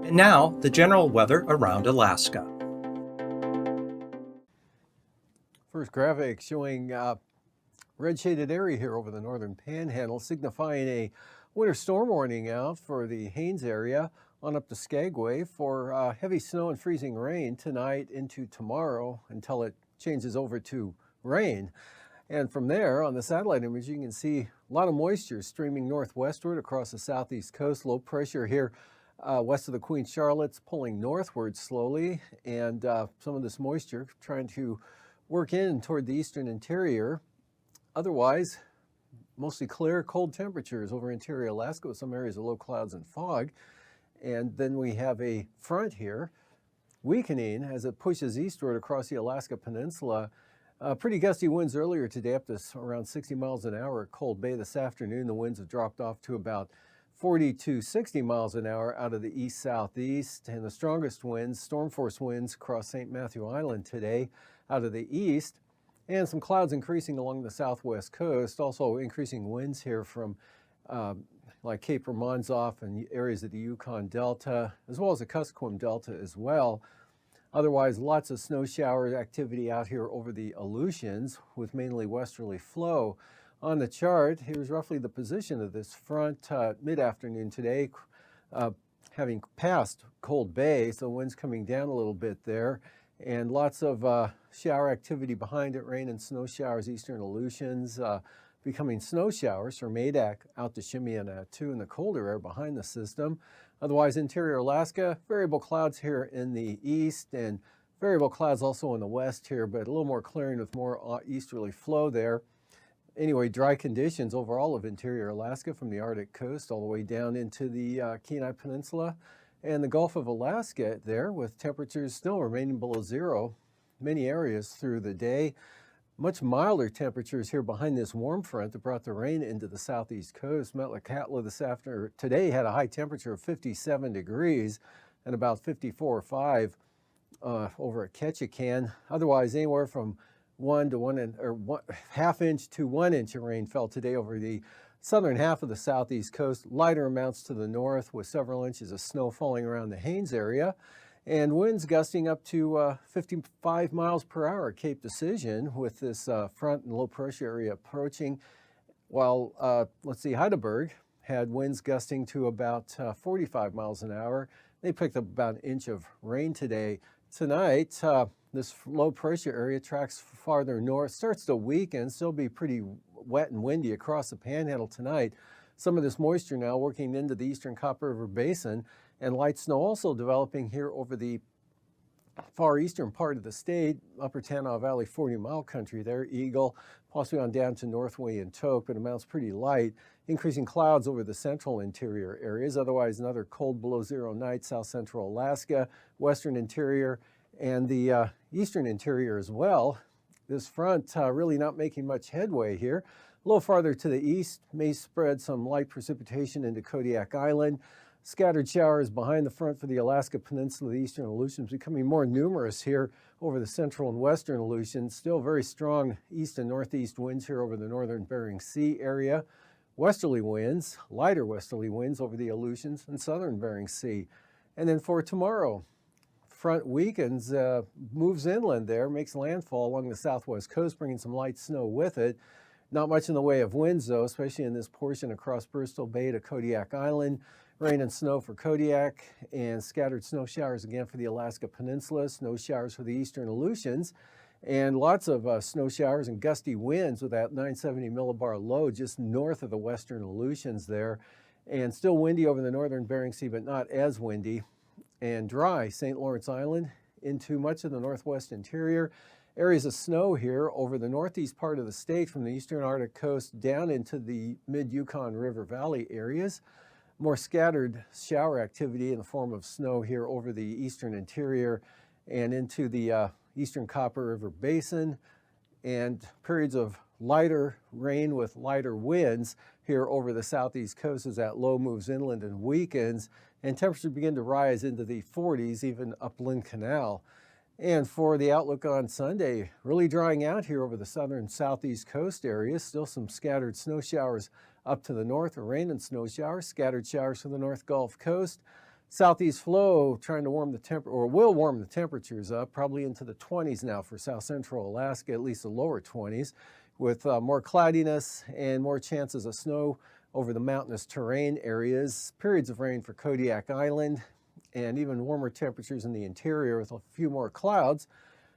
And now, the general weather around Alaska. First graphic showing red shaded area here over the northern panhandle, signifying a winter storm warning out for the Haines area on up to Skagway for heavy snow and freezing rain tonight into tomorrow until it changes over to rain. And from there, on the satellite image, you can see a lot of moisture streaming northwestward across the southeast coast. Low pressure here west of the Queen Charlotte's pulling northward slowly, and some of this moisture trying to work in toward the eastern interior. Otherwise, mostly clear, cold temperatures over interior Alaska with some areas of low clouds and fog. And then we have a front here weakening as it pushes eastward across the Alaska Peninsula. Pretty gusty winds earlier today, up to around 60 miles an hour at Cold Bay. This afternoon, the winds have dropped off to about 40 to 60 miles an hour out of the east-southeast. And the strongest winds, storm force winds, across St. Matthew Island today out of the east. And some clouds increasing along the southwest coast. Also increasing winds here from like Cape Romanzoff and areas of the Yukon Delta, as well as the Kuskokwim Delta as well. Otherwise, lots of snow shower activity out here over the Aleutians with mainly westerly flow. On the chart, here's roughly the position of this front mid-afternoon today, having passed Cold Bay, so winds coming down a little bit there. And lots of shower activity behind it, rain and snow showers, eastern Aleutians, becoming snow showers from Adak out to Chimionat-2 in the colder air behind the system. Otherwise, interior Alaska, variable clouds here in the east and variable clouds also in the west here, but a little more clearing with more easterly flow there. Anyway, dry conditions overall of interior Alaska from the Arctic coast all the way down into the Kenai Peninsula and the Gulf of Alaska there, with temperatures still remaining below zero many areas through the day. Much milder temperatures here behind this warm front that brought the rain into the southeast coast. Metlakatla today had a high temperature of 57 degrees and about 54 or 5 over at Ketchikan. Otherwise, anywhere from half inch to 1 inch of rain fell today over the southern half of the southeast coast. Lighter amounts to the north with several inches of snow falling around the Haines area. And winds gusting up to 55 miles per hour at Cape Decision with this front and low pressure area approaching. While, Heidelberg had winds gusting to about 45 miles an hour. They picked up about an inch of rain today. Tonight, this low pressure area tracks farther north, starts to weaken, still be pretty wet and windy across the panhandle tonight. Some of this moisture now working into the eastern Copper River Basin, and light snow also developing here over the far eastern part of the state, upper Tanana Valley 40-mile country there, Eagle, possibly on down to Northway and Tok, but amounts pretty light. Increasing clouds over the central interior areas, otherwise another cold below zero night, south central Alaska, western interior, and the eastern interior as well. This front really not making much headway here. A little farther to the east may spread some light precipitation into Kodiak Island. Scattered showers behind the front for the Alaska Peninsula, the eastern Aleutians becoming more numerous here over the central and western Aleutians. Still very strong east and northeast winds here over the northern Bering Sea area. Westerly winds, lighter westerly winds over the Aleutians and southern Bering Sea. And then for tomorrow, front weakens, moves inland there, makes landfall along the southwest coast, bringing some light snow with it. Not much in the way of winds, though, especially in this portion across Bristol Bay to Kodiak Island. Rain and snow for Kodiak and scattered snow showers again for the Alaska Peninsula, snow showers for the eastern Aleutians, and lots of snow showers and gusty winds with that 970 millibar low just north of the western Aleutians there. And still windy over the northern Bering Sea, but not as windy. And dry St. Lawrence Island into much of the northwest interior. Areas of snow here over the northeast part of the state from the eastern Arctic coast down into the mid-Yukon River Valley areas. More scattered shower activity in the form of snow here over the eastern interior and into the eastern Copper River Basin, and periods of lighter rain with lighter winds here over the southeast coast as that low moves inland and weakens, and temperatures begin to rise into the 40s, even upland Canal. And for the outlook on Sunday, really drying out here over the southern southeast coast areas. Still some scattered snow showers up to the north, or rain and snow showers, scattered showers from the North Gulf Coast. Southeast flow trying to warm the will warm the temperatures up, probably into the 20s now for south central Alaska, at least the lower 20s, with more cloudiness and more chances of snow over the mountainous terrain areas, periods of rain for Kodiak Island, and even warmer temperatures in the interior with a few more clouds.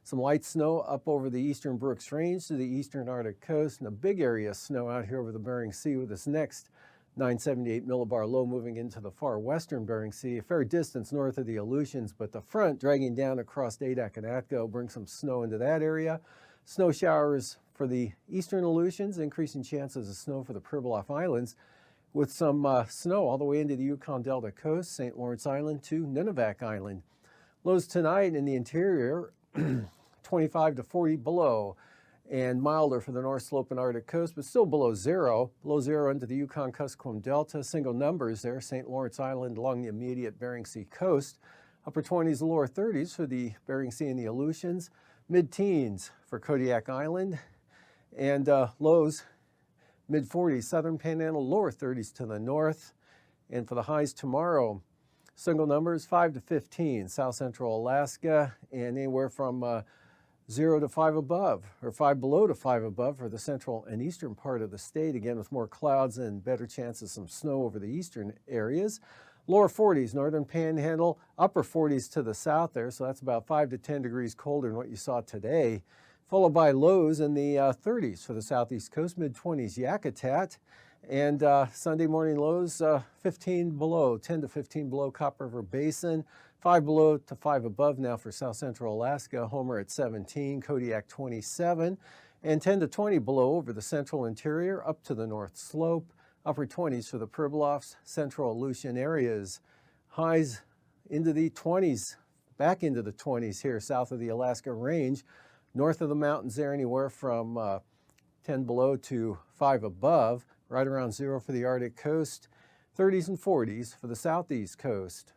Some light snow up over the eastern Brooks Range to the eastern Arctic coast, and a big area of snow out here over the Bering Sea with this next 978 millibar low moving into the far western Bering Sea, a fair distance north of the Aleutians, but the front dragging down across Adak and Atco brings some snow into that area. Snow showers for the eastern Aleutians, increasing chances of snow for the Pribilof Islands, with some snow all the way into the Yukon Delta coast, St. Lawrence Island to Nunivak Island. Lows tonight in the interior, 25 to 40 below, and milder for the North Slope and Arctic coast, but still below zero into the Yukon-Kuskokwim Delta. Single numbers there, St. Lawrence Island along the immediate Bering Sea coast. Upper 20s to lower 30s for the Bering Sea and the Aleutians. Mid-teens for Kodiak Island, and lows mid-40s, southern Panhandle, lower 30s to the north. And for the highs tomorrow, single numbers 5 to 15, south central Alaska, and anywhere from 0 to 5 above, or 5 below to 5 above for the central and eastern part of the state, again with more clouds and better chances of some snow over the eastern areas. Lower 40s, northern Panhandle, upper 40s to the south there, so that's about 5 to 10 degrees colder than what you saw today, followed by lows in the 30s for the southeast coast, mid-20s Yakutat, and Sunday morning lows 15 below, 10 to 15 below Cop River Basin, 5 below to 5 above now for south central Alaska, Homer at 17, Kodiak 27, and 10 to 20 below over the central interior up to the North Slope, upper 20s for the Pribilofs, central Aleutian areas. Highs into the 20s, back into the 20s here south of the Alaska Range, north of the mountains there anywhere from 10 below to 5 above, right around 0 for the Arctic coast, 30s and 40s for the southeast coast.